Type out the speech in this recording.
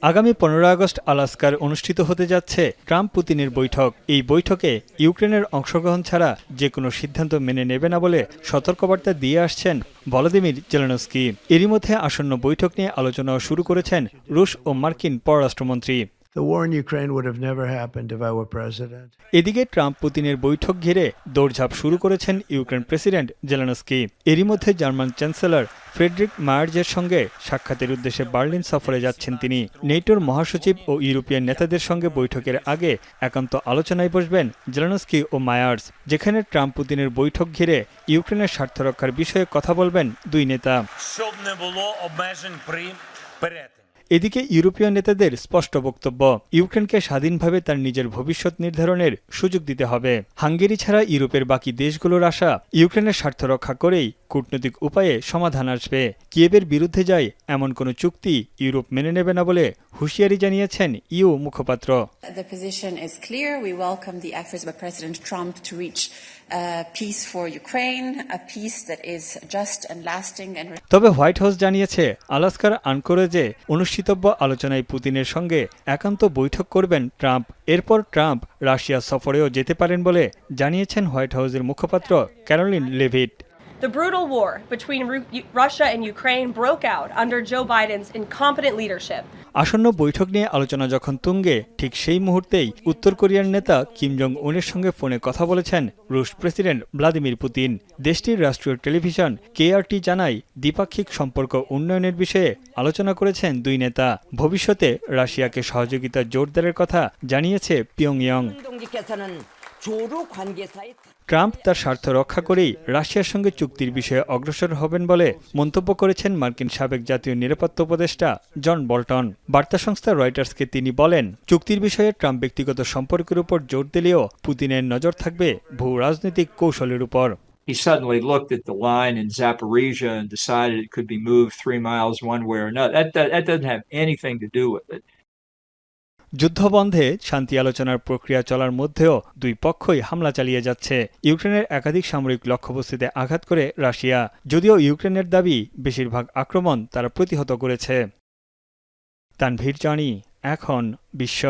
আগামী 15 আগস্ট আলাস্কার অনুষ্ঠিত হতে যাচ্ছে ট্রাম্প পুতিনের বৈঠক। এই বৈঠকে ইউক্রেনের অংশগ্রহণ ছাড়া যে কোনো সিদ্ধান্ত মেনে নেবে না বলে সতর্কবার্তা দিয়ে আসছেন ভলোদিমির জেলেনস্কি। এরই মধ্যে আসন্ন বৈঠক নিয়ে আলোচনাও শুরু করেছেন রুশ ও মার্কিন পররাষ্ট্রমন্ত্রী। এদিকে ট্রাম্প পুতিনের বৈঠক ঘিরে দৌড়ঝাঁপ শুরু করেছেন ইউক্রেন প্রেসিডেন্ট জেলেনস্কি। এরই মধ্যে জার্মান চ্যান্সেলর ফ্রেডরিক মায়ার্জের সঙ্গে সাক্ষাতের উদ্দেশ্যে বার্লিন সফরে যাচ্ছেন তিনি। নেটোর মহাসচিব ও ইউরোপিয়ান নেতাদের সঙ্গে বৈঠকের আগে একান্ত আলোচনায় বসবেন জেলেনস্কি ও মায়ার্জ, যেখানে ট্রাম্প পুতিনের বৈঠক ঘিরে ইউক্রেনের স্বার্থ রক্ষার বিষয়ে কথা বলবেন দুই নেতা। এদিকে ইউরোপীয় নেতাদের স্পষ্ট বক্তব্য, ইউক্রেনকে স্বাধীনভাবে তার নিজের ভবিষ্যৎ নির্ধারণের সুযোগ দিতে হবে। হাঙ্গেরি ছাড়া ইউরোপের বাকি দেশগুলোর আশা ইউক্রেনের স্বার্থ রক্ষা করেই কূটনৈতিক উপায়ে সমাধান আসবে। কিয়েভের বিরুদ্ধে যায় এমন কোনো চুক্তি ইউরোপ মেনে নেবে না বলে হুঁশিয়ারি জানিয়েছেন ইউ মুখপাত্র। তবে হোয়াইট হাউস জানিয়েছে আলাস্কার আনকোরেজে অনুষ্ঠিতব্য আলোচনায় পুতিনের সঙ্গে একান্ত বৈঠক করবেন ট্রাম্প। এরপর ট্রাম্প রাশিয়া সফরেও যেতে পারেন বলে জানিয়েছেন হোয়াইট হাউসের মুখপাত্র Karoline Leavitt. The brutal war between Russia and Ukraine broke out under Joe Biden's incompetent leadership. আসন্ন বৈঠক নিয়ে আলোচনা যখন তুঙ্গে, ঠিক সেই মুহূর্তেই উত্তর কোরিয়ার নেতা কিম জং উনের সঙ্গে ফোনে কথা বলেছেন রুশ প্রেসিডেন্ট ভ্লাদিমির পুতিন। দেশটির রাষ্ট্রীয় টেলিভিশন কেআরটি জানায়, দ্বিপাক্ষিক সম্পর্ক উন্নয়নের বিষয়ে আলোচনা করেছেন দুই নেতা। ভবিষ্যতে রাশিয়াকে সহযোগিতা জোরদারের কথা জানিয়েছে পিয়ংইয়ং। ট্রাম্প তার স্বার্থ রক্ষা করেই রাশিয়ার সঙ্গে চুক্তির বিষয়ে অগ্রসর হবেন বলে মন্তব্য করেছেন মার্কিন সাবেক জাতীয় নিরাপত্তা উপদেষ্টা জন বল্টন। বার্তা সংস্থা রয়টার্সকে তিনি বলেন, চুক্তির বিষয়ে ট্রাম্প ব্যক্তিগত সম্পর্কের উপর জোর দিলেও পুতিনের নজর থাকবে ভূ রাজনৈতিক কৌশলের উপর। He suddenly looked at the line in Zaporizhia and decided it could be moved 3 miles one way or another. That doesn't have anything to do with it. যুদ্ধবন্ধে শান্তি আলোচনার প্রক্রিয়া চলার মধ্যেও দুই পক্ষই হামলা চালিয়ে যাচ্ছে। ইউক্রেনের একাধিক সামরিক লক্ষ্যবস্তুতে আঘাত করে রাশিয়া, যদিও ইউক্রেনের দাবি বেশিরভাগ আক্রমণ তারা প্রতিহত করেছে। তানভীর জানি, এখন বিশ্ব।